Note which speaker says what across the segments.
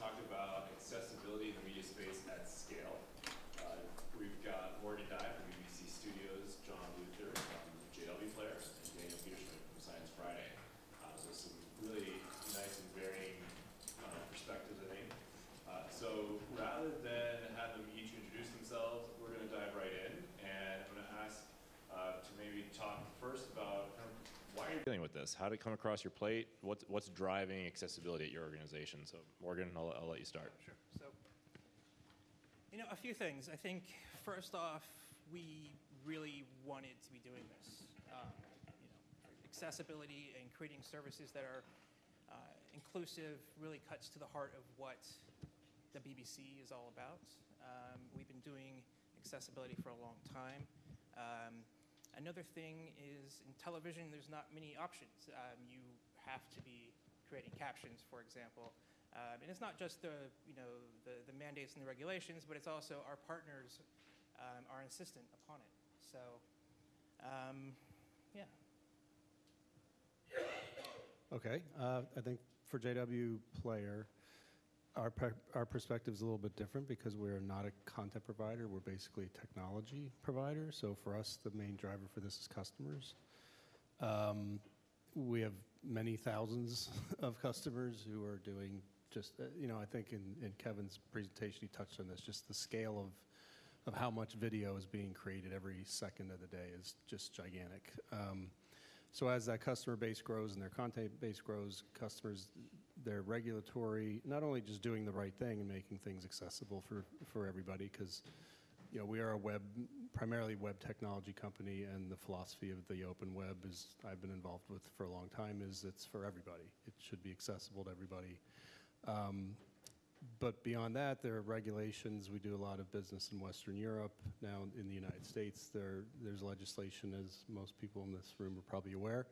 Speaker 1: talk about accessibility in the media space at scale. We've got Morgan Dye from BBC Studios, John Luther from JW Player, and Daniel Peterson from Science Friday. So some really nice and varying perspectives, I think. So rather than have them each introduce themselves, we're going to dive right in, and I'm going to ask to maybe talk first about kind of why you're dealing with this. How did it come across your plate? What's driving accessibility at your organization? So Morgan, I'll let you start.
Speaker 2: Sure. So, a few things. I think first off, we really wanted to be doing this. Accessibility and creating services that are inclusive really cuts to the heart of what the BBC is all about. We've been doing accessibility for a long time. Another thing is in television, there's not many options. You have to be creating captions, for example. And it's not just the mandates and the regulations, but it's also our partners are insistent upon it. So, yeah.
Speaker 3: Okay. I think for JW Player, our perspective is a little bit different because we're not a content provider. We're basically a technology provider. So for us, the main driver for this is customers. We have many thousands of customers who are doing just, I think in Kevin's presentation, he touched on this, just the scale of how much video is being created every second of the day is just gigantic. So as that customer base grows and their content base grows, customers, their regulatory, not only just doing the right thing and making things accessible for everybody, because we are a primarily web technology company, and the philosophy of the open web is I've been involved with for a long time is it's for everybody. It should be accessible to everybody. But beyond that, there are regulations. We do a lot of business in Western Europe. Now in the United States, there's legislation, as most people in this room are probably aware.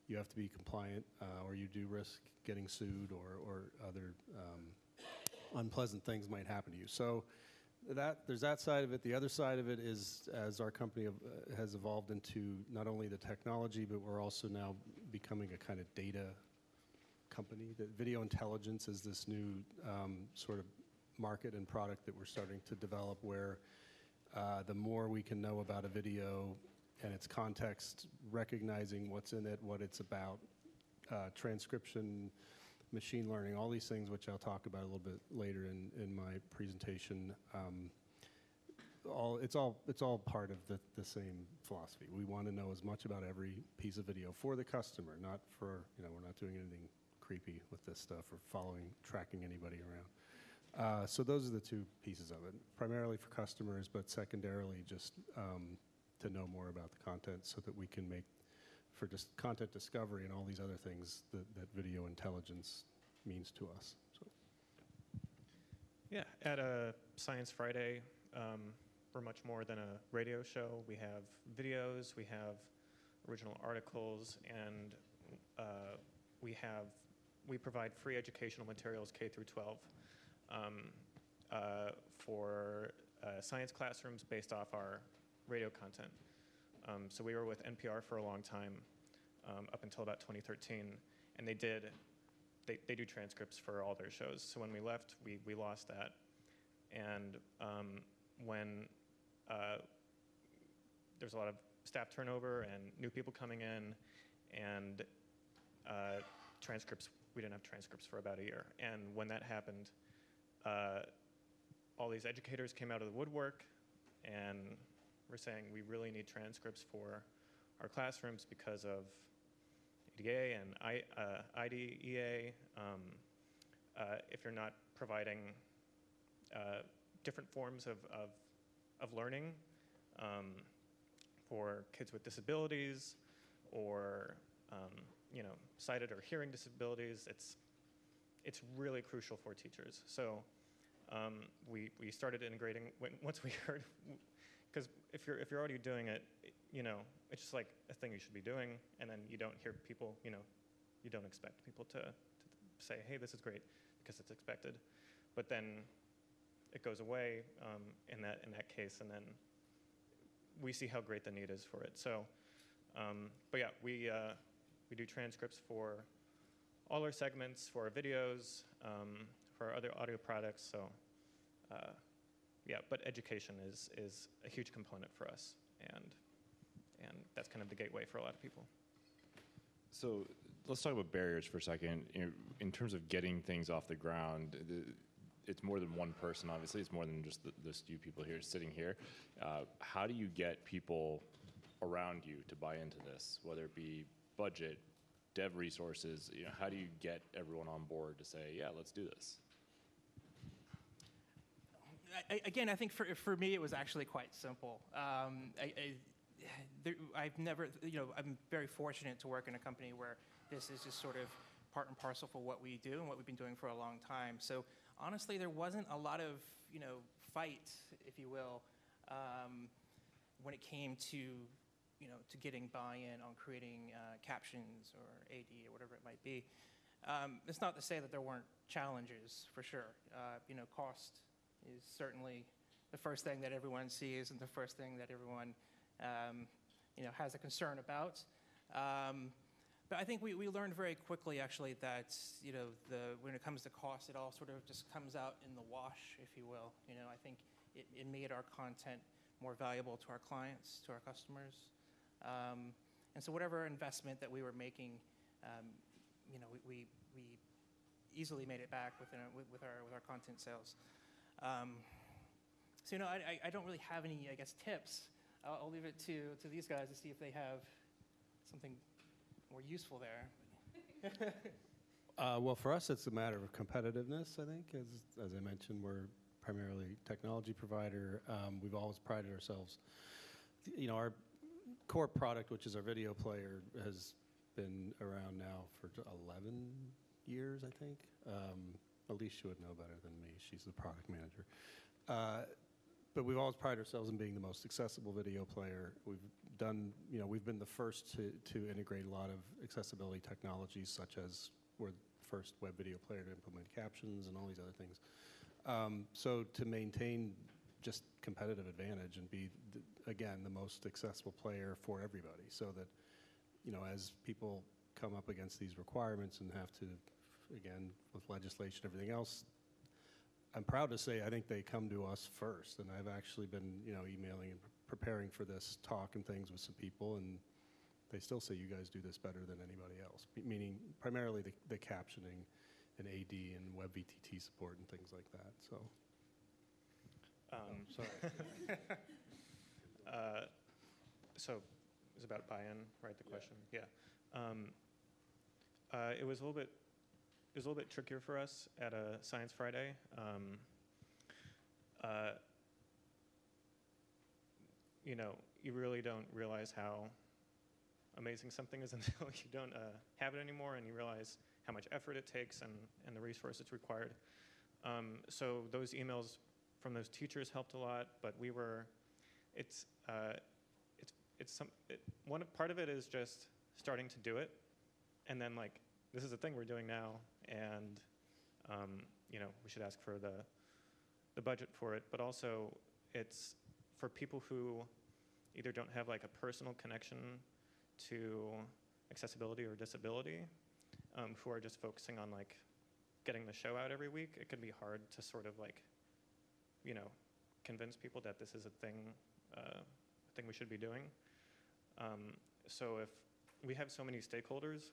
Speaker 3: You have to be compliant, or you do risk getting sued, or other unpleasant things might happen to you. So there's that side of it. The other side of it is, as our company has evolved into not only the technology, but we're also now becoming a kind of data company. That video intelligence is this new sort of market and product that we're starting to develop, where the more we can know about a video and its context, recognizing what's in it, what it's about, transcription, machine learning, all these things, which I'll talk about a little bit later in my presentation. It's all part of the same philosophy. We want to know as much about every piece of video for the customer, not for, we're not doing anything creepy with this stuff or tracking anybody around. So those are the two pieces of it, primarily for customers, but secondarily just to know more about the content so that we can make, for just content discovery and all these other things that video intelligence means to us. So.
Speaker 4: Yeah, at Science Friday, we're much more than a radio show. We have videos, we have original articles, and we provide free educational materials K through 12 for science classrooms based off our radio content. So we were with NPR for a long time, up until about 2013, and they do transcripts for all their shows. So when we left, we lost that. And when there's a lot of staff turnover and new people coming in, and transcripts, we didn't have transcripts for about a year. And when that happened, all these educators came out of the woodwork and were saying, we really need transcripts for our classrooms because of ADA and IDEA. If you're not providing different forms of learning for kids with disabilities or sighted or hearing disabilities, it's really crucial for teachers. So we started integrating once we heard, because if you're already doing it, it's just like a thing you should be doing, and then you don't hear people, you don't expect people to say, hey, this is great, because it's expected, but then it goes away in that case, and then we see how great the need is for it. So, but yeah, we do transcripts for all our segments, for our videos, for our other audio products. So, yeah, but education is a huge component for us, and that's kind of the gateway for a lot of people.
Speaker 5: So let's talk about barriers for a second. In terms of getting things off the ground, it's more than one person, obviously. It's more than just the few people here sitting here. How do you get people around you to buy into this, whether it be budget, dev resources? How do you get everyone on board to say, yeah, let's do this?
Speaker 2: Again, I think for me it was actually quite simple. I've never, I'm very fortunate to work in a company where this is just sort of part and parcel for what we do and what we've been doing for a long time. So honestly, there wasn't a lot of, fight, if you will, when it came to, to getting buy-in on creating captions or AD or whatever it might be. It's not to say that there weren't challenges, for sure. Cost is certainly the first thing that everyone sees and the first thing that everyone, has a concern about. But I think we learned very quickly, actually, that when it comes to cost, it all sort of just comes out in the wash, if you will. I think it made our content more valuable to our clients, to our customers, and so whatever investment that we were making, we easily made it back with our content sales. So I don't really have any, I guess, tips. I'll leave it to these guys to see if they have something more useful there.
Speaker 3: Well, for us, it's a matter of competitiveness, I think. As I mentioned, we're primarily a technology provider. We've always prided ourselves. Our core product, which is our video player, has been around now for 11 years, I think. Alicia would know better than me. She's the product manager. But we've always prided ourselves in being the most accessible video player. We've been the first to integrate a lot of accessibility technologies, such as we're the first web video player to implement captions and all these other things. So to maintain just competitive advantage and be, again, the most accessible player for everybody, so that, as people come up against these requirements and have to, again, with legislation and everything else, I'm proud to say I think they come to us first, and I've actually been, emailing and preparing for this talk and things with some people, and they still say you guys do this better than anybody else, meaning primarily the captioning and AD and web VTT support and things like that. So, sorry.
Speaker 4: So it was about buy-in, right? The question, yeah. It was a little bit trickier for us at a Science Friday. You really don't realize how amazing something is until you don't have it anymore, and you realize how much effort it takes and the resources required. So those emails from those teachers helped a lot, but part of it is just starting to do it, and then this is a thing we're doing now, and we should ask for the budget for it. But also, it's for people who either don't have a personal connection to accessibility or disability, who are just focusing on getting the show out every week. It can be hard to sort of convince people that this is a thing we should be doing. So if we have so many stakeholders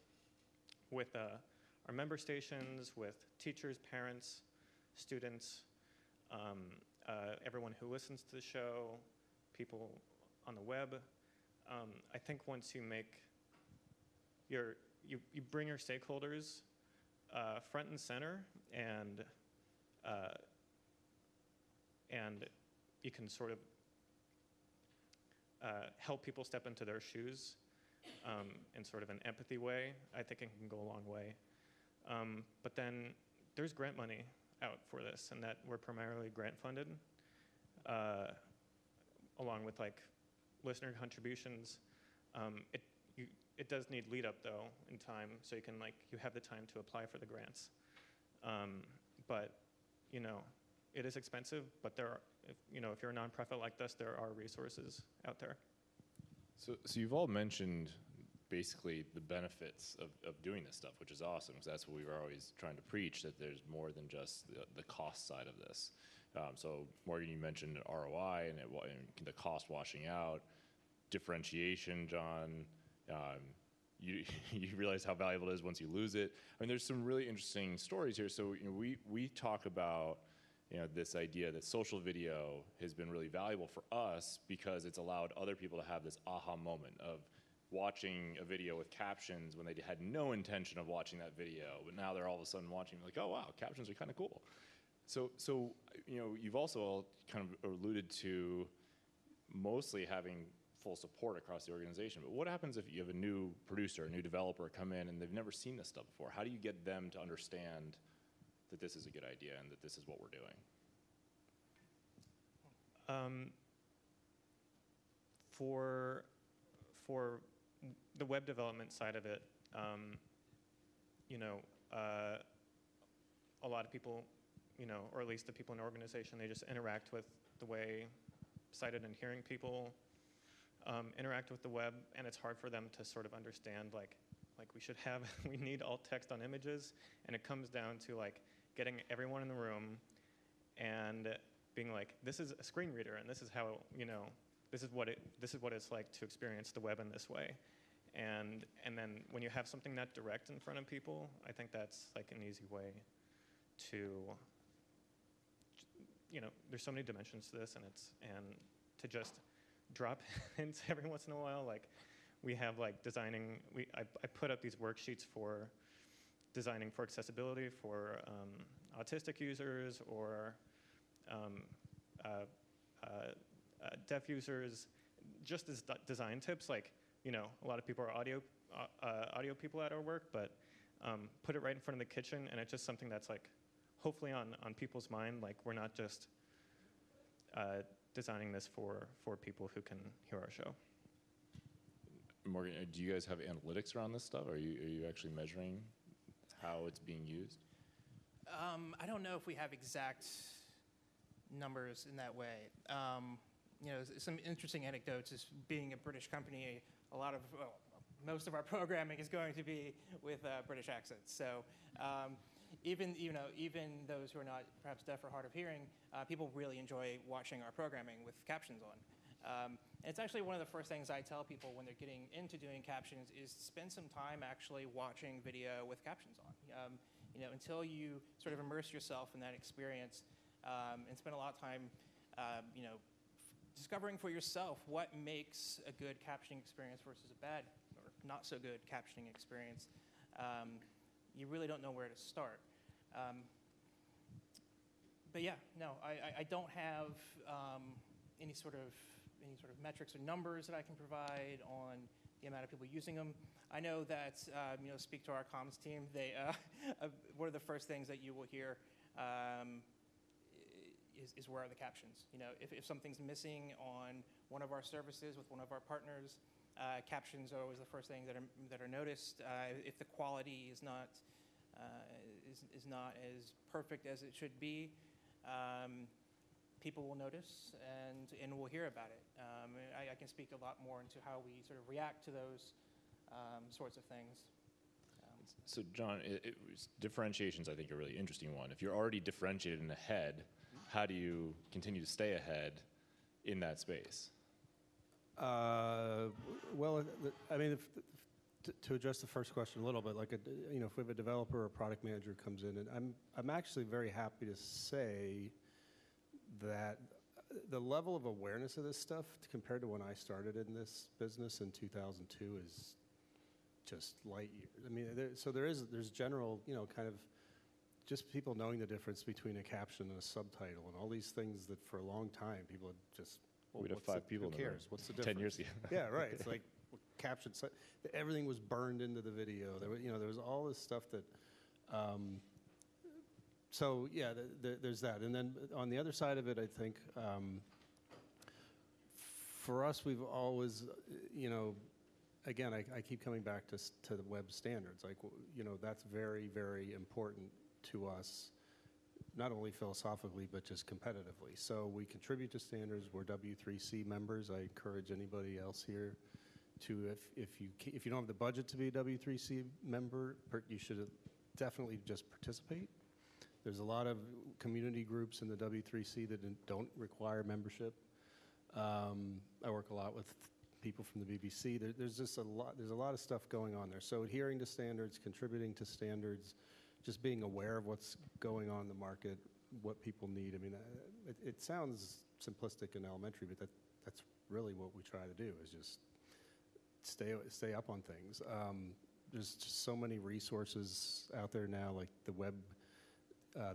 Speaker 4: with our member stations, with teachers, parents, students, everyone who listens to the show, people on the web. I think once you you bring your stakeholders front and center, and you can sort of help people step into their shoes in sort of an empathy way, I think it can go a long way. But then there's grant money out for this, and that we're primarily grant funded, along with listener contributions. It does need lead up though in time, so you have the time to apply for the grants. But it is expensive, but if you're a nonprofit like this, there are resources out there.
Speaker 5: So you've all mentioned basically the benefits of doing this stuff, which is awesome, because that's what we were always trying to preach, that there's more than just the cost side of this. So Morgan, you mentioned ROI and the cost washing out, differentiation, John. You realize how valuable it is once you lose it. I mean, there's some really interesting stories here. So we talk about this idea that social video has been really valuable for us because it's allowed other people to have this aha moment of watching a video with captions when they had no intention of watching that video, but now they're all of a sudden watching like, oh wow, captions are kind of cool. So you've also all kind of alluded to mostly having full support across the organization, but what happens if you have a new producer, a new developer come in and they've never seen this stuff before? How do you get them to understand that this is a good idea and that this is what we're doing?
Speaker 4: For the web development side of it, a lot of people, or at least the people in the organization, they just interact with the way sighted and hearing people interact with the web, and it's hard for them to sort of understand like we need alt text on images, and it comes down to like getting everyone in the room and being like, this is a screen reader, and this is how this is what it's like to experience the web in this way, and then when you have something that direct in front of people, I think that's like an easy way to there's so many dimensions to this, and to just drop hints every once in a while. Like we have like designing. I put up these worksheets for designing for accessibility for autistic users or deaf users, just as design tips. Like a lot of people are audio people at our work, but put it right in front of the kitchen, and it's just something that's like hopefully on people's mind. Like we're not just designing this for people who can hear our show.
Speaker 5: Morgan, do you guys have analytics around this stuff? Are you actually measuring how it's being used?
Speaker 2: I don't know if we have exact numbers in that way. Some interesting anecdotes is being a British company, most of our programming is going to be with British accents. So even those who are not perhaps deaf or hard of hearing, people really enjoy watching our programming with captions on. And it's actually one of the first things I tell people when they're getting into doing captions is spend some time actually watching video with captions on. Until you sort of immerse yourself in that experience and spend a lot of time, discovering for yourself what makes a good captioning experience versus a bad or not so good captioning experience. You really don't know where to start. But yeah, no, I don't have any sort of metrics or numbers that I can provide on the amount of people using them. I know that, speak to our comms team, they, one of the first things that you will hear is where are the captions? If something's missing on one of our services with one of our partners, captions are always the first thing that are noticed. If the quality is not as perfect as it should be, people will notice and will hear about it. I can speak a lot more into how we sort of react to those sorts of things.
Speaker 5: So John, differentiation's I think a really interesting one. If you're already differentiated and ahead, how do you continue to stay ahead in that space?
Speaker 3: Well, I mean, to address the first question a little bit, like if we have a developer or a product manager who comes in, and I'm actually very happy to say that the level of awareness of this stuff compared to when I started in this business in 2002 is just light years. I mean, there's general, kind of just people knowing the difference between a caption and a subtitle and all these things that for a long time people had just,
Speaker 5: we'd have 5 people
Speaker 3: who
Speaker 5: in the room.
Speaker 3: cares? What's the difference?
Speaker 5: 10 years ago.
Speaker 3: Yeah, right. It's like captions. Everything was burned into the video. There was all this stuff that. So yeah, there's that, and then on the other side of it, I think for us, we've always, again, I keep coming back to the web standards. Like, that's very, very important to us, not only philosophically, but just competitively. So we contribute to standards. We're W3C members. I encourage anybody else here if you don't have the budget to be a W3C member, you should definitely just participate. There's a lot of community groups in the W3C that don't require membership. I work a lot with people from the BBC. There's just a lot of stuff going on there. So adhering to standards, contributing to standards, just being aware of what's going on in the market, what people need. I mean, it sounds simplistic and elementary, but that's really what we try to do, is just stay up on things. There's just so many resources out there now, like the web,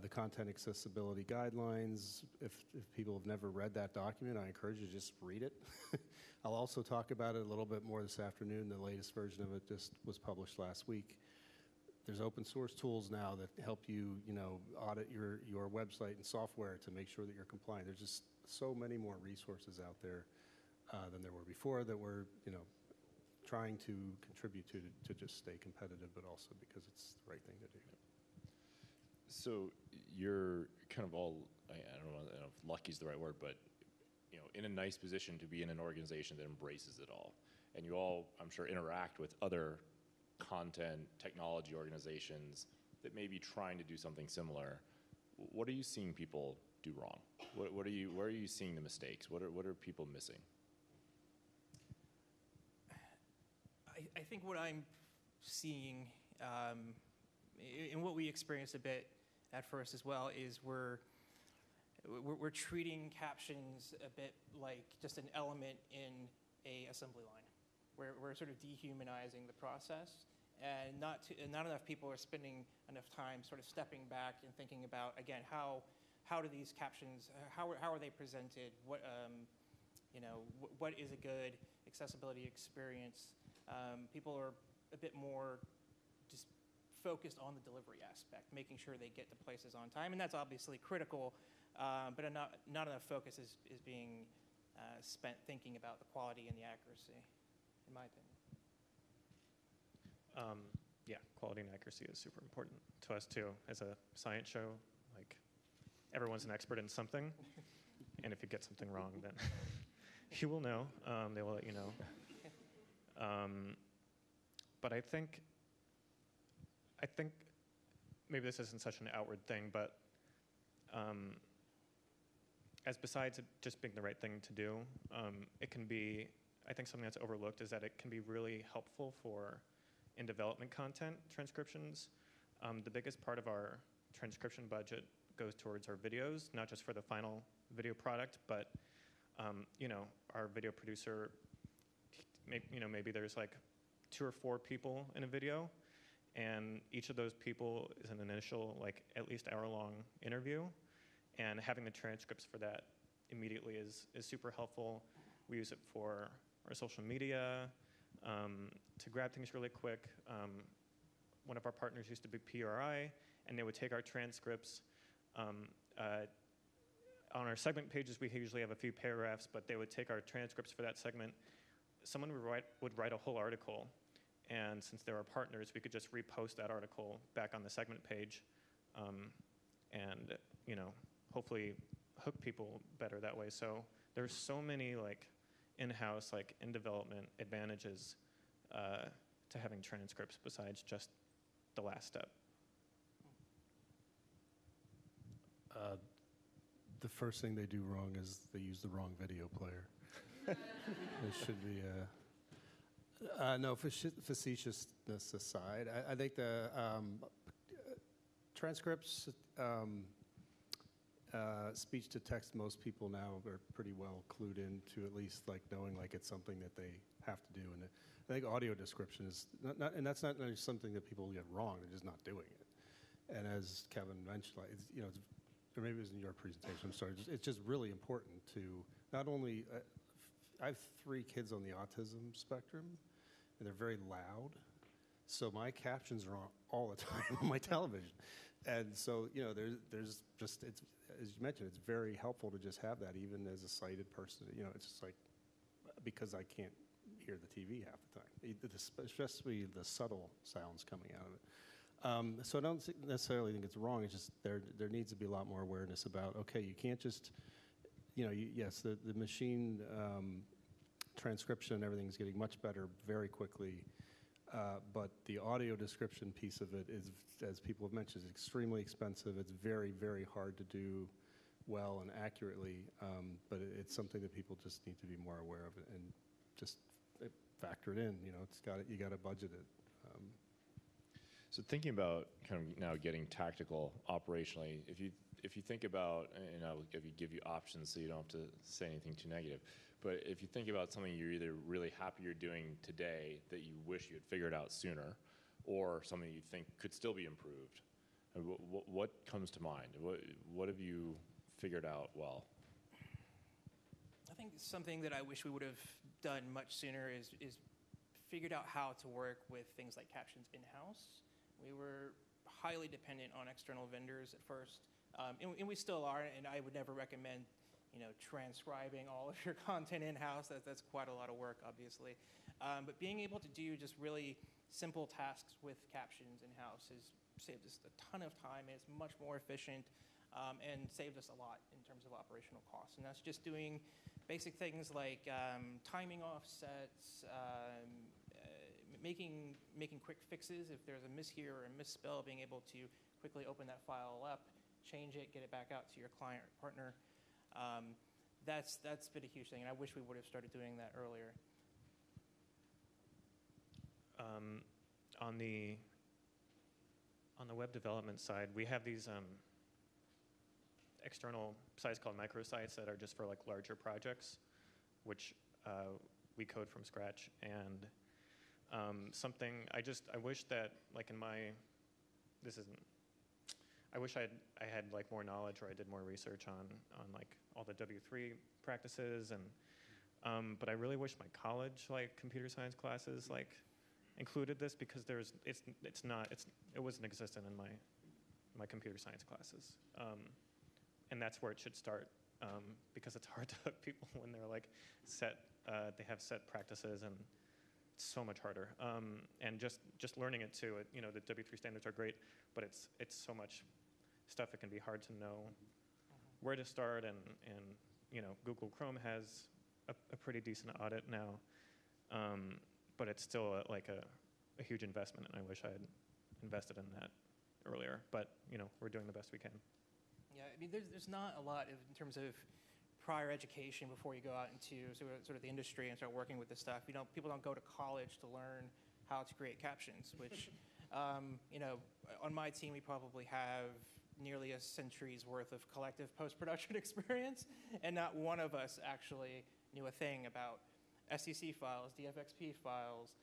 Speaker 3: the content accessibility guidelines. If people have never read that document, I encourage you to just read it. I'll also talk about it a little bit more this afternoon. The latest version of it just was published last week. There's open source tools now that help you, audit your website and software to make sure that you're compliant. There's just so many more resources out there than there were before that we're, trying to contribute to just stay competitive, but also because it's the right thing to do.
Speaker 5: So you're kind of all, I don't know if lucky is the right word, but in a nice position to be in an organization that embraces it all. And you all, I'm sure, interact with other content technology organizations that may be trying to do something similar. What are you seeing people do wrong? Where are you seeing the mistakes? What are people missing?
Speaker 2: I think what I'm seeing, and what we experienced a bit at first as well, is we're treating captions a bit like just an element in a assembly line. We're sort of dehumanizing the process, and not enough people are spending enough time sort of stepping back and thinking about, again, how do these captions, how are they presented? What is a good accessibility experience? People are a bit more just focused on the delivery aspect, making sure they get to places on time, and that's obviously critical, but not enough focus is being spent thinking about the quality and the accuracy, in my opinion.
Speaker 4: Yeah, quality and accuracy is super important to us too. As a science show, like, everyone's an expert in something, and if you get something wrong, then you will know. They will let you know. But I think maybe this isn't such an outward thing, but as besides it just being the right thing to do, it can be, I think something that's overlooked is that it can be really helpful for in development content transcriptions. The biggest part of our transcription budget goes towards our videos, not just for the final video product, but our video producer, maybe there's like 2 or 4 people in a video, and each of those people is an initial, like, at least hour-long interview, and having the transcripts for that immediately is super helpful. We use it for our social media, to grab things really quick. One of our partners used to be PRI, and they would take our transcripts. On our segment pages, we usually have a few paragraphs, but they would take our transcripts for that segment. Someone would write a whole article, and since they're our partners, we could just repost that article back on the segment page, and hopefully hook people better that way. So there's so many in-house, in development advantages to having transcripts besides just the last step.
Speaker 3: The first thing they do wrong is they use the wrong video player. It should be no, facetiousness aside, I think the transcripts, speech to text, most people now are pretty well clued into, at least knowing it's something that they have to do. And I think audio description is not and that's not something that people get wrong. They're just not doing it. And as Kevin mentioned, or maybe it was in your presentation, I'm sorry, it's just really important to not only, I have 3 kids on the autism spectrum, and they're very loud, so my captions are on all the time on my television. And so, there's just, it's, as you mentioned, it's very helpful to just have that, even as a sighted person. It's just because I can't hear the TV half the time, especially the subtle sounds coming out of it. So I don't necessarily think it's wrong. It's just there needs to be a lot more awareness about, okay, you can't just, yes, the machine transcription and everything's getting much better very quickly. But the audio description piece of it is, as people have mentioned, is extremely expensive. It's very, very hard to do well and accurately, but it's something that people just need to be more aware of and just factor it in. You know, you got to budget it.
Speaker 5: So thinking about kind of now getting tactical operationally, if you think about, and I'll give you options so you don't have to say anything too negative, but if you think about something you're either really happy you're doing today that you wish you had figured out sooner, or something you think could still be improved, what comes to mind? What have you figured out well?
Speaker 2: I think something that I wish we would have done much sooner is figured out how to work with things like captions in-house. We were highly dependent on external vendors at first, and we still are, and I would never recommend, you know, transcribing all of your content in-house. That's quite a lot of work, obviously. But being able to do just really simple tasks with captions in-house has saved us a ton of time, and it's much more efficient, and saved us a lot in terms of operational costs. And that's just doing basic things like timing offsets, making quick fixes if there's a mishear or a misspell, being able to quickly open that file up, change it, get it back out to your client or partner. That's been a huge thing, and I wish we would have started doing that earlier.
Speaker 4: On the web development side, we have these external sites called microsites that are just for like larger projects, which we code from scratch. And something I wish that like I wish I had like more knowledge, or I did more research on like all the W3 practices, and but I really wish my college like computer science classes like included this, because it wasn't existent in my computer science classes, and that's where it should start, because it's hard to hook people when they're like they have set practices, and it's so much harder. And just learning it too. You know, the W3 standards are great, but it's so much stuff. It can be hard to know where to start, and you know, Google Chrome has a pretty decent audit now, but it's still like a huge investment, and I wish I had invested in that earlier. But you know, we're doing the best we can.
Speaker 2: Yeah, I mean, there's not a lot in terms of prior education before you go out into sort of the industry and start working with this stuff. You know, people don't go to college to learn how to create captions, which, you know, on my team, we probably have nearly a century's worth of collective post-production experience, and not one of us actually knew a thing about SCC files, DFXP files,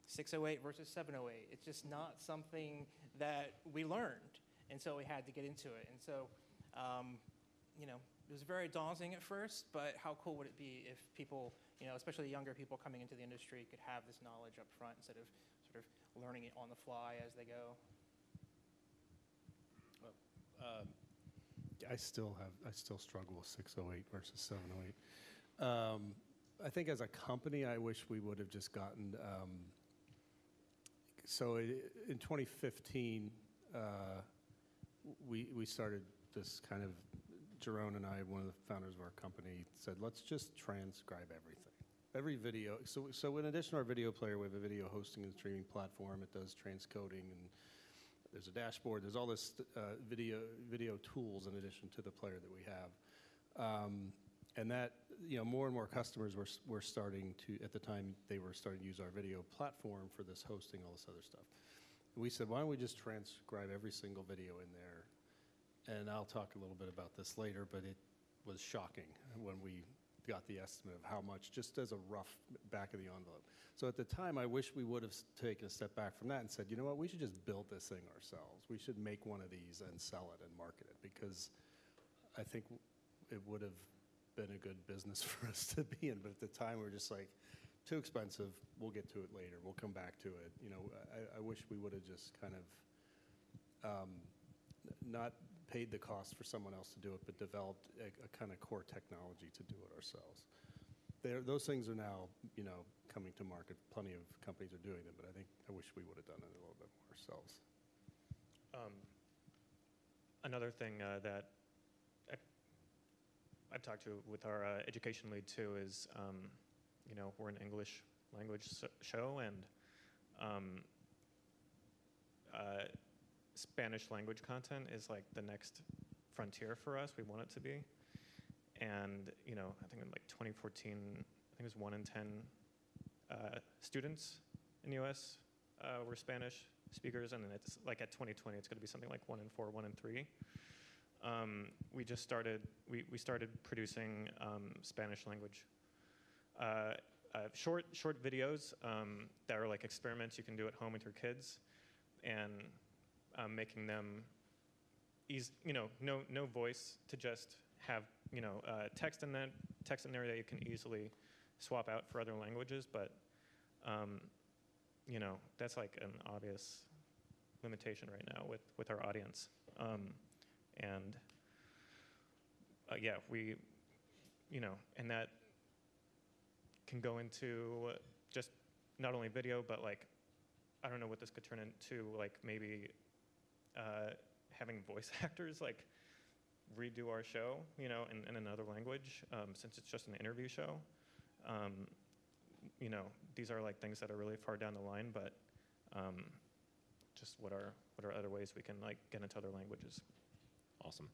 Speaker 2: 608 versus 708. It's just not something that we learned, and so we had to get into it. And so, you know, it was very daunting at first, but how cool would it be if people, you know, especially younger people coming into the industry, could have this knowledge up front instead of sort of learning it on the fly as they go?
Speaker 3: I still struggle with 608 versus 708. I think as a company, I wish we would have just gotten. In 2015, we started this kind of. Jerome and I, one of the founders of our company, said, let's just transcribe everything. Every video. So in addition to our video player, we have a video hosting and streaming platform. It does transcoding, and there's a dashboard. There's all this video tools in addition to the player that we have. And that, you know, more and more customers were starting to, at the time, they were starting to use our video platform for this hosting, all this other stuff. And we said, why don't we just transcribe every single video in there? And I'll talk a little bit about this later, but it was shocking when we got the estimate of how much, just as a rough back of the envelope. So at the time, I wish we would have taken a step back from that and said, you know what, we should just build this thing ourselves. We should make one of these and sell it and market it, because I think it would have been a good business for us to be in. But at the time, we were just like, too expensive. We'll get to it later. We'll come back to it. You know, I wish we would have just kind of not paid the cost for someone else to do it, but developed a kind of core technology to do it ourselves. Those things are now, you know, coming to market. Plenty of companies are doing them, but I wish we would have done it a little bit more ourselves.
Speaker 4: Another thing that I've talked to with our education lead too is, you know, we're an English language show, and Spanish language content is like the next frontier for us. We want it to be. And, you know, I think in like 2014, I think it was 1 in 10 students in the US were Spanish speakers, and then it's like at 2020, it's gonna be something like 1 in 4, 1 in 3. We just started, we started producing Spanish language short videos that are like experiments you can do at home with your kids, and making them you know, no voice, to just have, you know, text in there that you can easily swap out for other languages. But you know, that's like an obvious limitation right now with our audience. And yeah, we, you know, and that can go into just not only video, but like, I don't know what this could turn into, like maybe having voice actors like redo our show, you know, in another language, since it's just an interview show. You know, these are like things that are really far down the line, but just what are other ways we can like get into other languages?
Speaker 5: Awesome.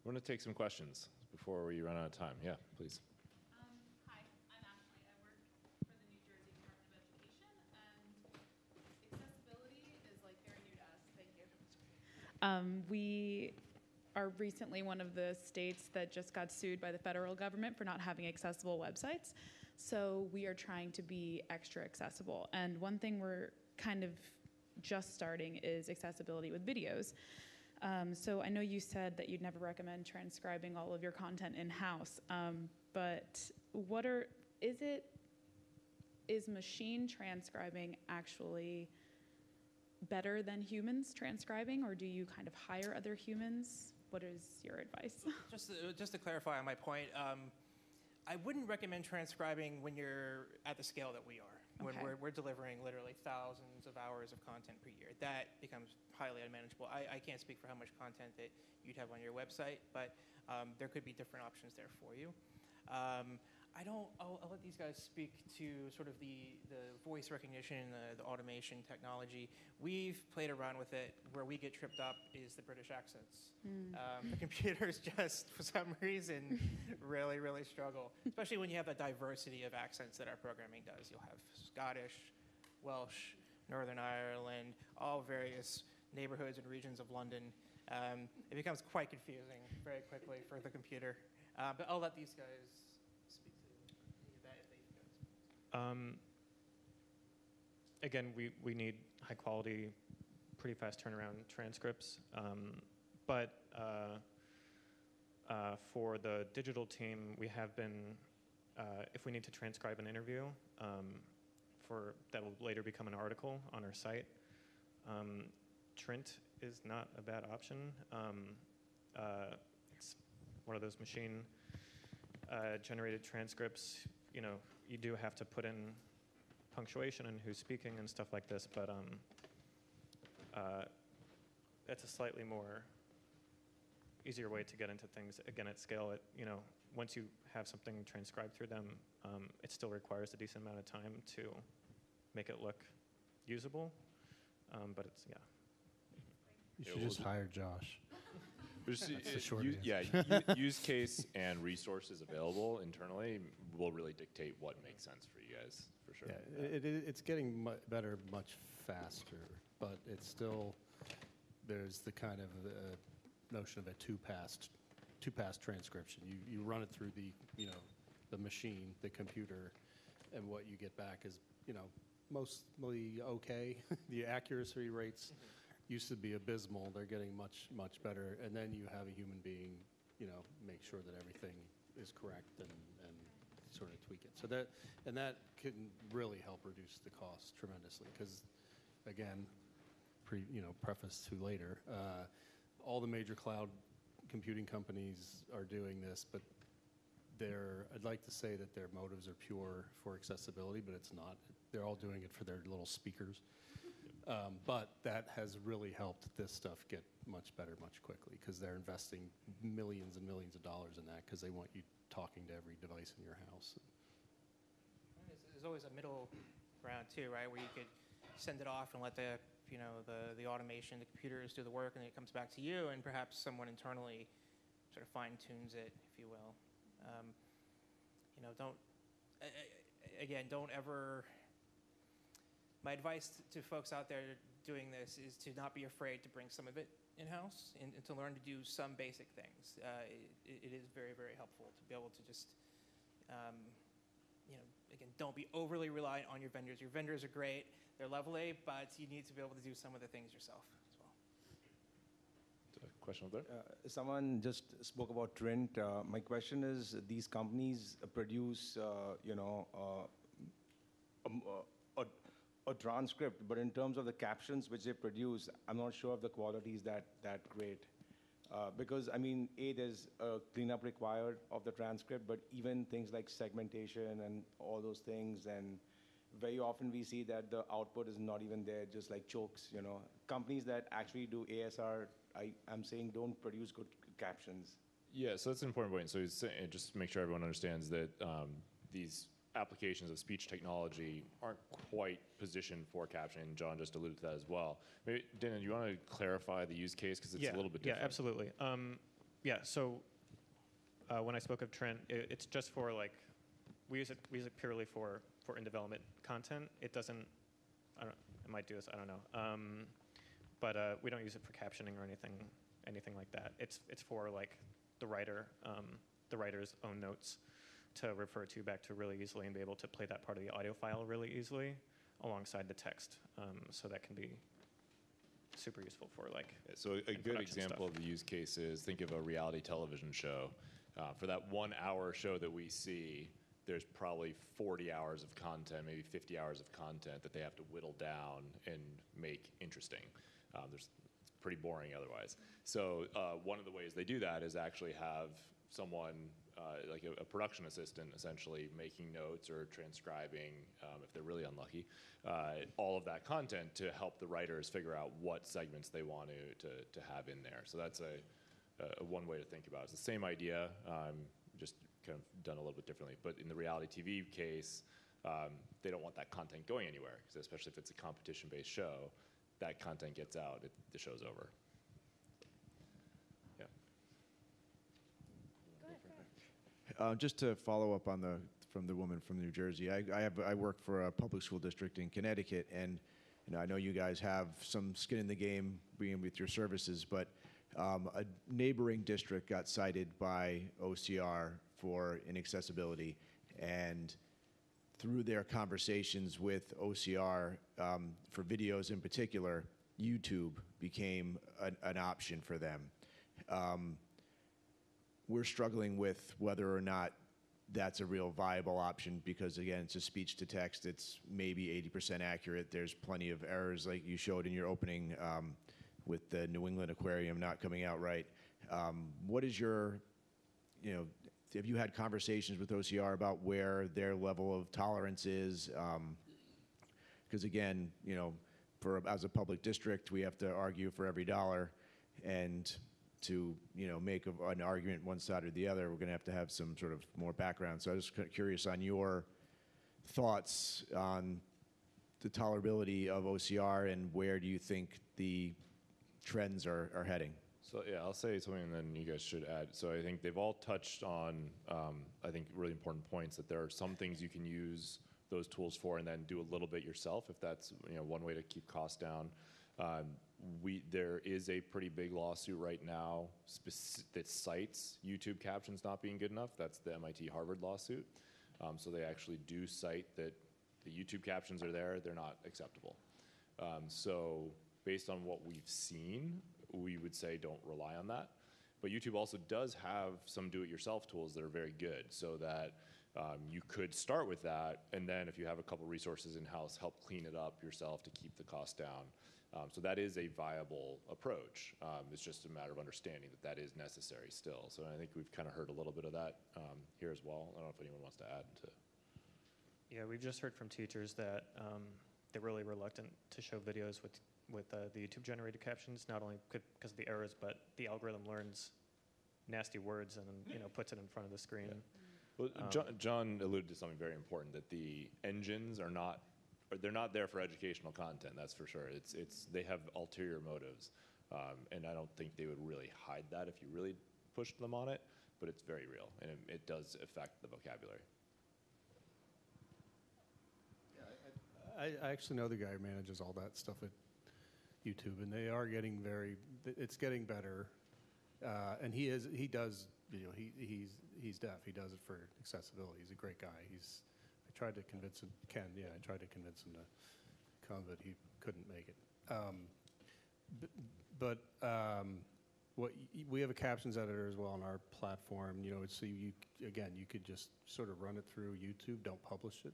Speaker 5: We're going to take some questions before we run out of time. Yeah, please.
Speaker 6: Hi, I'm Ashley. I work for the New Jersey Department of Education, and accessibility is like very new to us. Thank you. We are recently one of the states that just got sued by the federal government for not having accessible websites. So we are trying to be extra accessible. And one thing we're kind of just starting is accessibility with videos. So I know you said that you'd never recommend transcribing all of your content in-house, but is machine transcribing actually better than humans transcribing, or do you kind of hire other humans? What is your advice?
Speaker 2: Just to clarify on my point, I wouldn't recommend transcribing when you're at the scale that we are. When
Speaker 6: Okay.
Speaker 2: we're delivering literally thousands of hours of content per year. That becomes highly unmanageable. I can't speak for how much content that you'd have on your website, but there could be different options there for you. I'll let these guys speak to sort of the voice recognition, the automation technology. We've played around with it. Where we get tripped up is the British accents. The computers just, for some reason, really, really struggle, especially when you have the diversity of accents that our programming does. You'll have Scottish, Welsh, Northern Ireland, all various neighborhoods and regions of London. It becomes quite confusing very quickly for the computer. But I'll let these guys speak to any of that if they can.
Speaker 4: Again, we need high quality, pretty fast turnaround transcripts. But for the digital team, we have been, if we need to transcribe an interview, that will later become an article on our site, Trint is not a bad option. It's one of those machine generated transcripts. You know, you do have to put in punctuation and who's speaking and stuff like this, but that's a slightly more easier way to get into things, again, at scale. You know, once you have something transcribed through them, it still requires a decent amount of time to make it look usable, but it's, yeah.
Speaker 3: You should just hire Josh.
Speaker 5: That's
Speaker 3: the short
Speaker 5: use case and resources available internally will really dictate what makes sense for you guys, for sure.
Speaker 3: Yeah, it's getting better much faster, but it's still, there's the kind of notion of a two-pass transcription. You run it through the machine, the computer, and what you get back is, mostly okay. The accuracy rates used to be abysmal. They're getting much, much better. And then you have a human being, make sure that everything is correct and sort of tweak it. So that can really help reduce the cost tremendously. Because, again, preface to later, all the major cloud computing companies are doing this, but I'd like to say that their motives are pure for accessibility, but it's not. They're all doing it for their little speakers. But that has really helped this stuff get much better much quickly because they're investing millions and millions of dollars in that because they want you talking to every device in your house.
Speaker 2: There's always a middle ground too, right, where you could send it off and let the automation, the computers do the work, and it comes back to you, and perhaps someone internally sort of fine tunes it, if you will. Don't ever. My advice to folks out there doing this is to not be afraid to bring some of it in-house and to learn to do some basic things. It is very, very helpful to be able to just, again, don't be overly reliant on your vendors. Your vendors are great, they're lovely, but you need to be able to do some of the things yourself as well.
Speaker 5: Question over there?
Speaker 7: Someone just spoke about Trint. My question is, these companies produce, a transcript, but in terms of the captions which they produce, I'm not sure if the quality is that great. Because, there's a cleanup required of the transcript, but even things like segmentation and all those things, and very often we see that the output is not even there, just like chokes, Companies that actually do ASR, I'm saying, don't produce good captions.
Speaker 5: Yeah, so that's an important point. So just to make sure everyone understands that these applications of speech technology aren't quite positioned for captioning. John just alluded to that as well. Maybe, Dana, do you want to clarify the use case because it's a little bit different?
Speaker 4: Yeah, absolutely. So when I spoke of Trint, it's just for we use it purely for in-development content. It doesn't. It might do this. I don't know. But we don't use it for captioning or anything like that. It's for the writer's own notes to refer to back to really easily and be able to play that part of the audio file really easily alongside the text. So that can be super useful for
Speaker 5: So a good example of the use case is, think of a reality television show. For that 1 hour show that we see, there's probably 40 hours of content, maybe 50 hours of content that they have to whittle down and make interesting. It's pretty boring otherwise. So one of the ways they do that is actually have someone, like a production assistant, essentially making notes or transcribing, if they're really unlucky, all of that content to help the writers figure out what segments they want to have in there. So that's a one way to think about it. It's the same idea, just kind of done a little bit differently. But in the reality TV case, they don't want that content going anywhere, because especially if it's a competition-based show, that content gets out, the show's over. Yeah.
Speaker 6: Go ahead.
Speaker 8: Just to follow up on from the woman from New Jersey, I work for a public school district in Connecticut, and I know you guys have some skin in the game being with your services, but a neighboring district got cited by OCR for inaccessibility, and through their conversations with OCR for videos in particular, YouTube became an option for them. We're struggling with whether or not that's a real viable option because, again, it's a speech to text. It's maybe 80% accurate. There's plenty of errors like you showed in your opening with the New England Aquarium not coming out right. What is your, have you had conversations with OCR about where their level of tolerance is? Because again, as a public district, we have to argue for every dollar, and to make an argument one side or the other, we're going to have some sort of more background. So I was just curious on your thoughts on the tolerability of OCR and where do you think the trends are heading?
Speaker 5: So yeah, I'll say something and then you guys should add. So I think they've all touched on, I think, really important points, that there are some things you can use those tools for and then do a little bit yourself if that's one way to keep costs down. There is a pretty big lawsuit right now that cites YouTube captions not being good enough. That's the MIT Harvard lawsuit. So they actually do cite that the YouTube captions are there, they're not acceptable. So based on what we've seen, we would say don't rely on that. But YouTube also does have some do-it-yourself tools that are very good, so that you could start with that, and then if you have a couple resources in-house, help clean it up yourself to keep the cost down. So that is a viable approach. It's just a matter of understanding that that is necessary still. So I think we've kind of heard a little bit of that here as well. I don't know if anyone wants to add to.
Speaker 4: Yeah, we've just heard from teachers that they're really reluctant to show videos with the YouTube generated captions, not only because of the errors, but the algorithm learns nasty words and puts it in front of the screen.
Speaker 5: Well, John alluded to something very important, that the engines are not, or they're not there for educational content, that's for sure. They have ulterior motives, and I don't think they would really hide that if you really pushed them on it, but it's very real, and it does affect the vocabulary.
Speaker 3: I actually know the guy who manages all that stuff at YouTube, and they are getting it's getting better. And he's deaf. He does it for accessibility. He's a great guy. I tried to convince him, I tried to convince him to come, but he couldn't make it. We have a captions editor as well on our platform. So you could just sort of run it through YouTube. Don't publish it.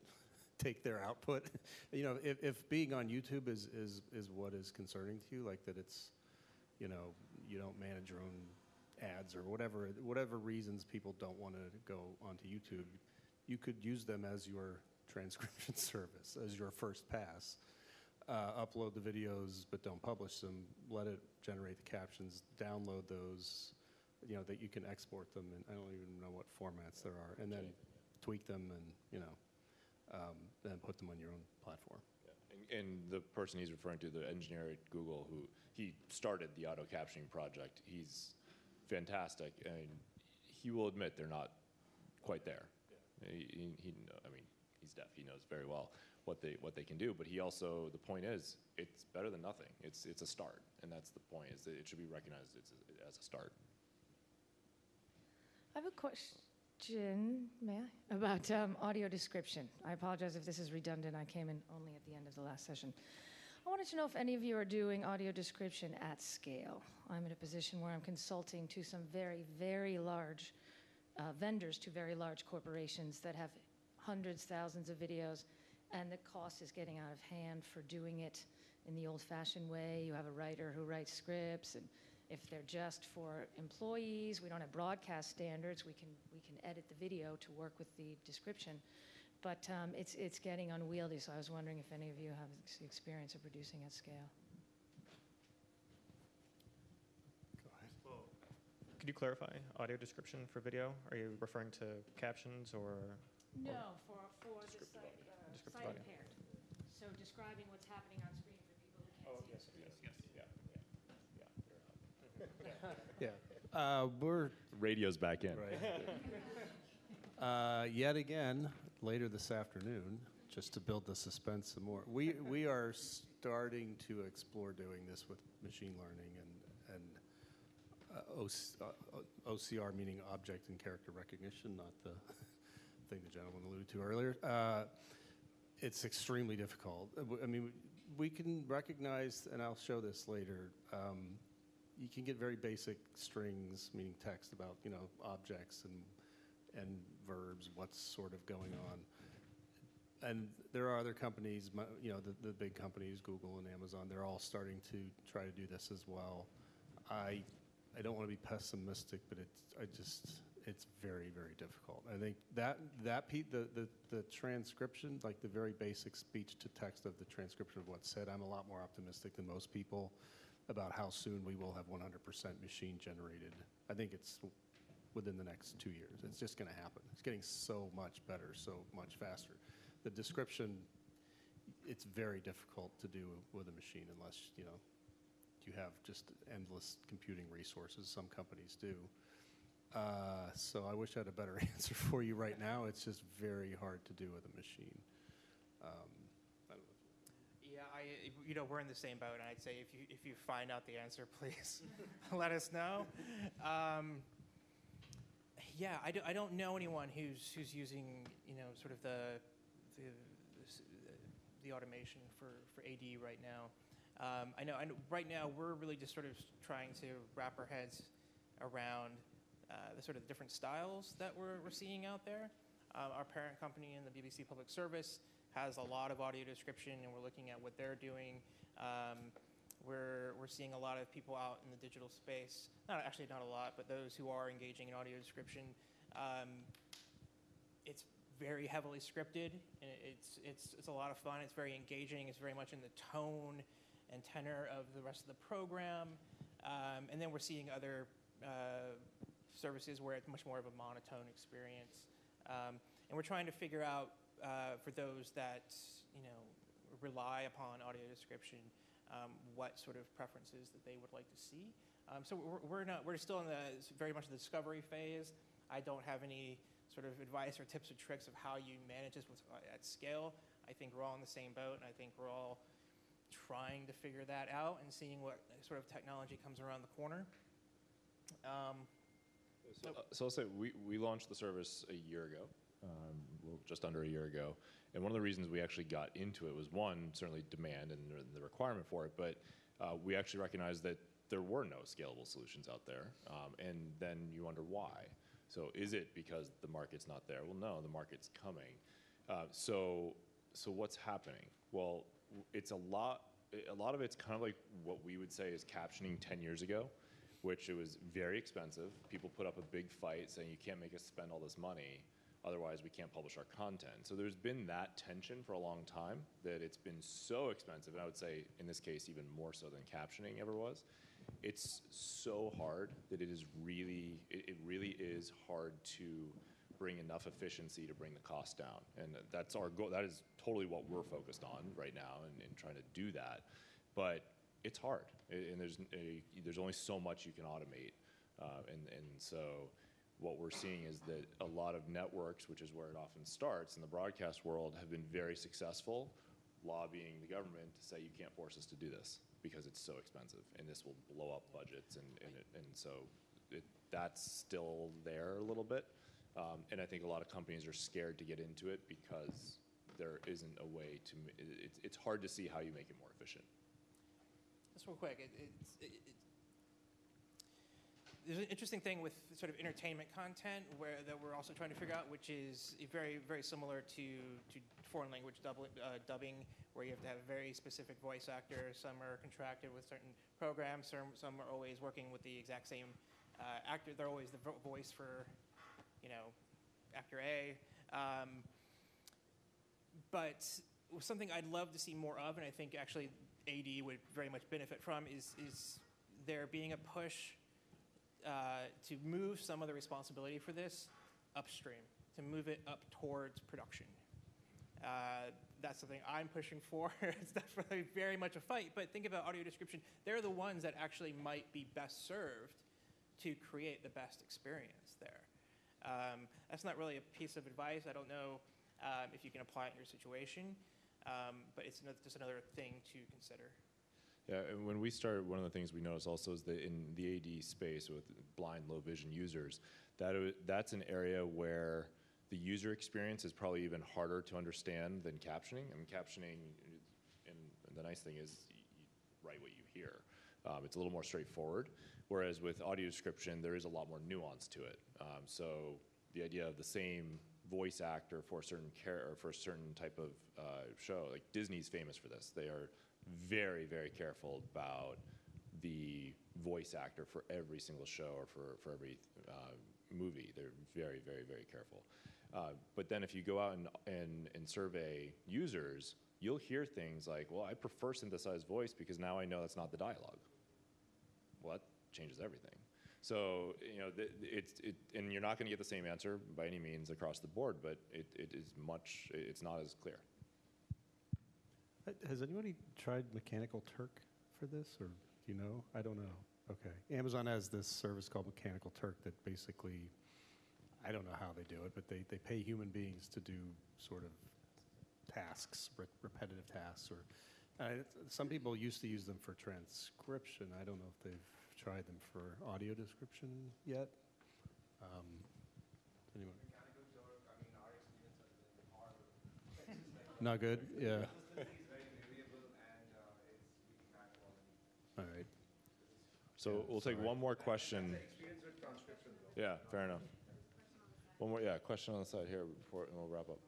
Speaker 3: Take their output. If being on YouTube is what is concerning to you, like that it's, you don't manage your own ads or whatever reasons people don't want to go onto YouTube, you could use them as your transcription service, as your first pass. Upload the videos, but don't publish them. Let it generate the captions. Download those, that you can export them, and I don't even know what formats there are, and then tweak them, and then put them on your own platform.
Speaker 5: Yeah. And the person he's referring to, the engineer at Google, he started the auto captioning project. He's fantastic, and he will admit they're not quite there. Yeah. He's deaf. He knows very well what they can do, but he also, the point is, it's better than nothing. It's a start, and that's the point, is that it should be recognized as a start.
Speaker 9: I have a question, may I, about audio description. I apologize if this is redundant. I came in only at the end of the last session. I wanted to know if any of you are doing audio description at scale. I'm in a position where I'm consulting to some very, very large vendors, to very large corporations that have hundreds, thousands of videos, and the cost is getting out of hand for doing it in the old-fashioned way. You have a writer who writes scripts, and if they're just for employees, we don't have broadcast standards. We can edit the video to work with the description, but it's getting unwieldy. So I was wondering if any of you have experience of producing at scale.
Speaker 3: Go ahead.
Speaker 4: Well, could you clarify audio description for video? Are you referring to captions or?
Speaker 9: No, for the sight
Speaker 4: audio.
Speaker 9: impaired. So describing what's happening on screen for people who can't see.
Speaker 3: We're
Speaker 5: Radio's back in.
Speaker 3: right. Yet again, later this afternoon, just to build the suspense some more, we are starting to explore doing this with machine learning and OCR, meaning object and character recognition, not the thing the gentleman alluded to earlier. It's extremely difficult. We can recognize, and I'll show this later, you can get very basic strings, meaning text about, objects and verbs, what's sort of going on. And there are other companies, the big companies, Google and Amazon, they're all starting to try to do this as well. I don't want to be pessimistic, but it's very, very difficult. I think the transcription, like the very basic speech to text of the transcription of what's said, I'm a lot more optimistic than most people about how soon we will have 100% machine generated. I think it's within the next 2 years. It's just going to happen. It's getting so much better, so much faster. The description, it's very difficult to do with a machine unless, you have just endless computing resources. Some companies do. So I wish I had a better answer for you right now. It's just very hard to do with a machine.
Speaker 2: Yeah, we're in the same boat, and I'd say if you find out the answer, please let us know. Yeah, I don't know anyone who's using sort of the automation for AD right now. I know right now we're really just sort of trying to wrap our heads around the sort of different styles that we're seeing out there. Our parent company in the BBC Public Service has a lot of audio description, and we're looking at what they're doing. We're seeing a lot of people out in the digital space. Not a lot, but those who are engaging in audio description. It's very heavily scripted, and it's a lot of fun. It's very engaging. It's very much in the tone and tenor of the rest of the program. And then we're seeing other services where it's much more of a monotone experience. And we're trying to figure out for those that rely upon audio description, what sort of preferences that they would like to see. So we're still in very much the discovery phase. I don't have any sort of advice or tips or tricks of how you manage this at scale. I think we're all in the same boat, and I think we're all trying to figure that out and seeing what sort of technology comes around the corner.
Speaker 5: So I'll say we launched the service a year ago, just under a year ago. And one of the reasons we actually got into it was, one, certainly demand and the requirement for it, but we actually recognized that there were no scalable solutions out there. And then you wonder why. So is it because the market's not there? Well, no, the market's coming. So what's happening? Well, it's a lot of it's kind of like what we would say is captioning 10 years ago, which it was very expensive. People put up a big fight saying you can't make us spend all this money, otherwise we can't publish our content. So there's been that tension for a long time, that it's been so expensive, and I would say in this case even more so than captioning ever was. It's so hard that it really is hard to bring enough efficiency to bring the cost down. And that's our goal. That is totally what we're focused on right now and trying to do that. But it's hard, and there's only so much you can automate. And so what we're seeing is that a lot of networks, which is where it often starts in the broadcast world, have been very successful lobbying the government to say you can't force us to do this because it's so expensive and this will blow up budgets. And so that's still there a little bit. And I think a lot of companies are scared to get into it because there isn't a way to, it's hard to see how you make it more efficient.
Speaker 2: Just real quick, there's an interesting thing with sort of entertainment content that we're also trying to figure out, which is very, very similar to foreign language dubbing, where you have to have a very specific voice actor. Some are contracted with certain programs. Some are always working with the exact same actor. They're always the voice for, actor A. But something I'd love to see more of, and I think actually AD would very much benefit from, is there being a push to move some of the responsibility for this upstream, to move it up towards production. That's something I'm pushing for. It's definitely very much a fight, but think about audio description. They're the ones that actually might be best served to create the best experience there. That's not really a piece of advice. I don't know if you can apply it in your situation, but it's just another thing to consider.
Speaker 5: Yeah, and when we started, one of the things we noticed also is that in the AD space with blind, low vision users, that's an area where the user experience is probably even harder to understand than captioning. I mean, captioning, and the nice thing is you write what you hear. It's a little more straightforward, whereas with audio description, there is a lot more nuance to it. So the idea of the same voice actor for a certain for a certain type of show, like Disney's famous for this. They are very, very careful about the voice actor for every single show or for every movie. They're very, very, very careful. But then if you go out and survey users, you'll hear things like, well, I prefer synthesized voice because now I know that's not the dialogue. Well, that changes everything. So, and you're not going to get the same answer by any means across the board, but it's not as clear.
Speaker 3: Has anybody tried Mechanical Turk for this, or do you know? I don't know. Okay. Amazon has this service called Mechanical Turk that basically, I don't know how they do it, but they pay human beings to do sort of tasks, repetitive tasks. Or some people used to use them for transcription. I don't know if they've tried them for audio description yet. Anyone?
Speaker 7: Mechanical Turk, I mean, our experience has been horrible.
Speaker 3: Not good? Yeah. All right.
Speaker 5: So we'll take one more question. Yeah, fair enough. One more, question on the side here and we'll wrap up.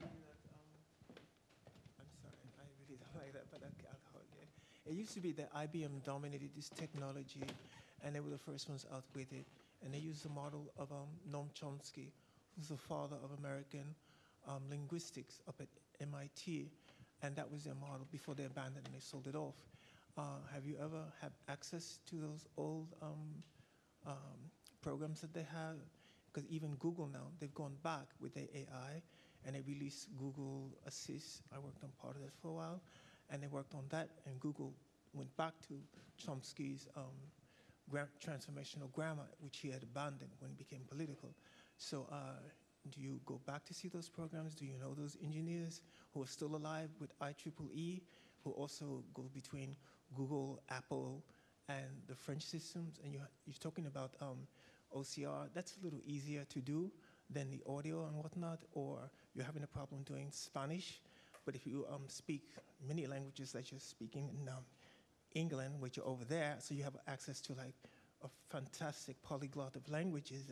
Speaker 10: I'm sorry, I really don't like that, but okay, I'll hold it. It used to be that IBM dominated this technology, and they were the first ones out with it. And they used the model of Noam Chomsky, who's the father of American linguistics up at MIT, and that was their model before they abandoned and they sold it off. Have you ever had access to those old programs that they have? Because even Google now, they've gone back with their AI, and they released Google Assist. I worked on part of that for a while, and they worked on that, and Google went back to Chomsky's transformational grammar, which he had abandoned when it became political. So do you go back to see those programs? Do you know those engineers who are still alive with IEEE, who also go between Google, Apple, and the French systems? And you're talking about OCR. That's a little easier to do than the audio and whatnot, or you're having a problem doing Spanish. But if you speak many languages that you're speaking in England, which you're over there, so you have access to like a fantastic polyglot of languages.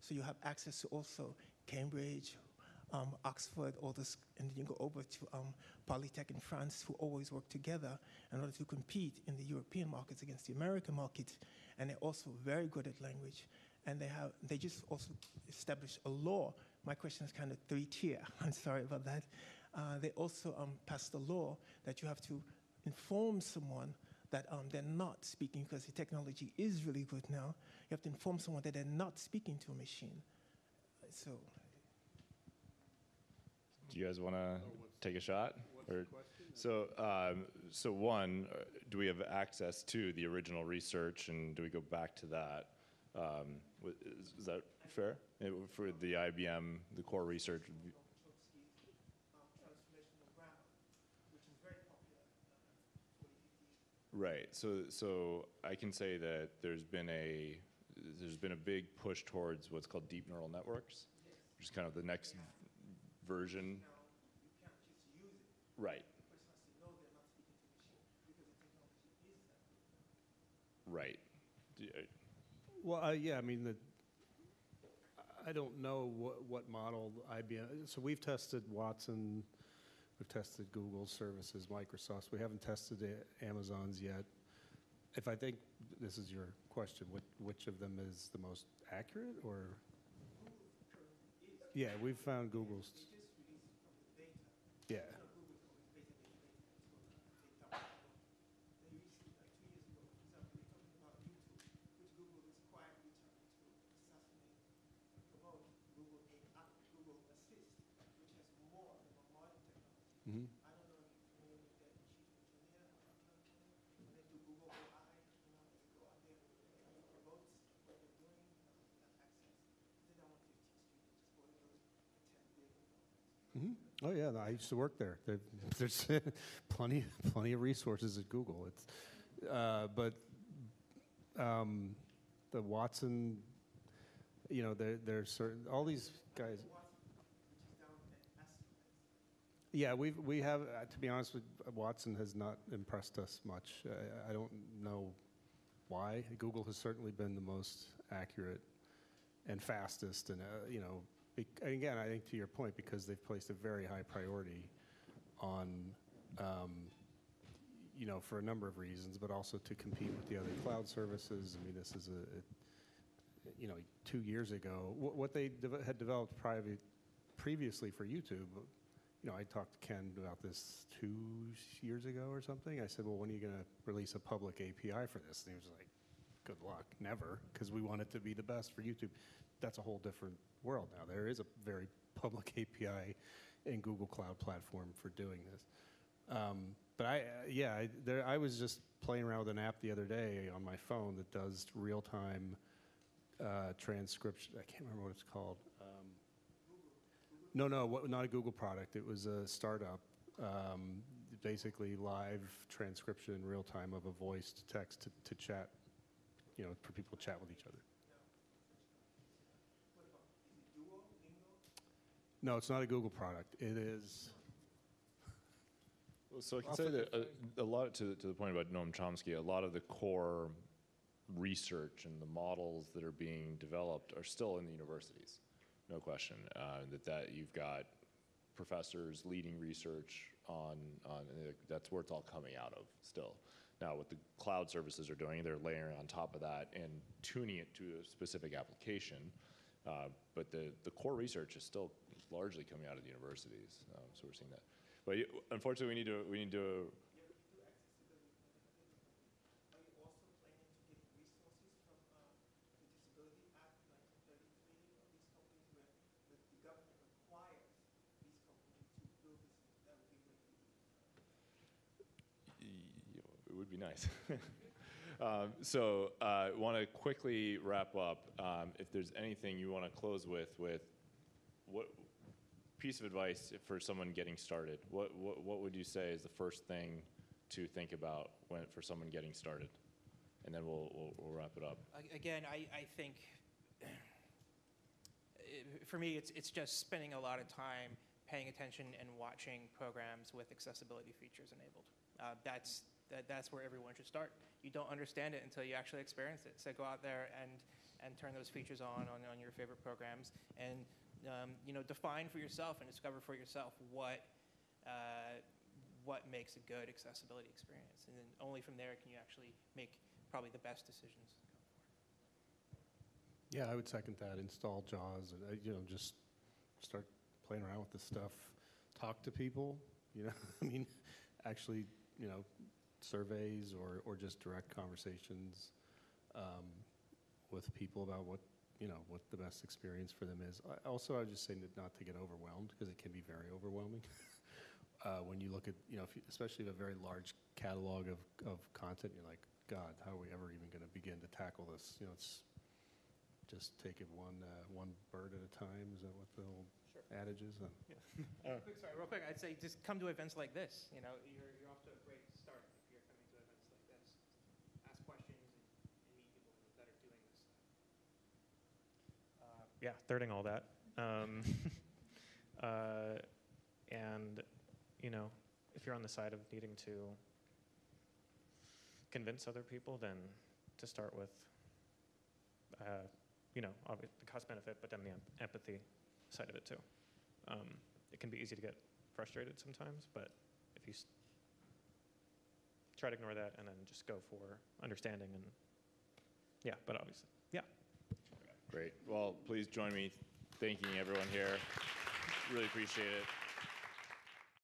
Speaker 10: So you have access to also Cambridge, Oxford, all this, and then you go over to Polytech in France, who always work together in order to compete in the European markets against the American markets. And they're also very good at language. And they just also established a law. My question is kind of three-tier. I'm sorry about that. They also passed a law that you have to inform someone that they're not speaking, because the technology is really good now. You have to inform someone that they're not speaking to a machine. So,
Speaker 5: do you guys want to take a shot? So one, do we have access to the original research, and do we go back to that? Is that fair? For the IBM, the core research? Right. So I can say that there's been a big push towards what's called deep neural networks, which is kind of the next version. Right. Right.
Speaker 3: Well, yeah, I mean, I don't know what model IBM. So we've tested Watson, we've tested Google services, Microsoft. We haven't tested Amazon's yet. If I think this is your question, which of them is the most accurate, or? Yeah, we've found Google's. Yeah. Mm-hmm. Mm-hmm. Oh yeah, I used to work there. There's plenty of resources at Google. It's, but the Watson, there's certain all these guys. Yeah, we have. To be honest with Watson, has not impressed us much. I don't know why. Google has certainly been the most accurate and fastest, and again, I think to your point, because they've placed a very high priority on, for a number of reasons, but also to compete with the other cloud services. I mean, this is 2 years ago, what they had developed previously for YouTube. I talked to Ken about this 2 years ago or something. I said, well, when are you going to release a public API for this? And he was like, good luck, never, because we want it to be the best for YouTube. That's a whole different world now. There is a very public API in Google Cloud Platform for doing this. But I was just playing around with an app the other day on my phone that does real-time transcription. I can't remember what it's called. No, not a Google product. It was a startup, basically live transcription in real time of a voice to text to chat, for people to chat with each other. No, it's not a Google product. It is.
Speaker 5: Well, so I can say that a lot to the point about Noam Chomsky, a lot of the core research and the models that are being developed are still in the universities. No question. That you've got professors leading research on that's where it's all coming out of still. Now, what the cloud services are doing, they're layering on top of that and tuning it to a specific application. But the core research is still largely coming out of the universities, so we're seeing that. But unfortunately, we need to. It would be nice. So want to quickly wrap up. If there's anything you want to close with what piece of advice for someone getting started, what would you say is the first thing to think about for someone getting started? And then we'll wrap it up.
Speaker 2: Again, I think for me, it's just spending a lot of time paying attention and watching programs with accessibility features enabled. That's where everyone should start. You don't understand it until you actually experience it. So go out there and turn those features on your favorite programs, and define for yourself and discover for yourself what makes a good accessibility experience, and then only from there can you actually make probably the best decisions going forward.
Speaker 3: Yeah, I would second that. Install JAWS, and just start playing around with this stuff. Talk to people. I mean, actually, surveys or just direct conversations with people about what the best experience for them is. I would just say not to get overwhelmed, because it can be very overwhelming. When you look at, especially a very large catalog of content, you're like, God, how are we ever even going to begin to tackle this? It's just take it one bird at a time. Is that what the old adage is?
Speaker 2: Yeah. Real quick, I'd say just come to events like this. You're off to a great start if you're coming to events like this. Ask questions and meet people that are doing this stuff.
Speaker 4: Yeah, thirding all that. And, if you're on the side of needing to convince other people, then to start with, the cost benefit, but then the empathy side of it too. It can be easy to get frustrated sometimes, but if you try to ignore that and then just go for understanding but obviously, yeah.
Speaker 5: Great. Well, please join me thanking everyone here. Really appreciate it.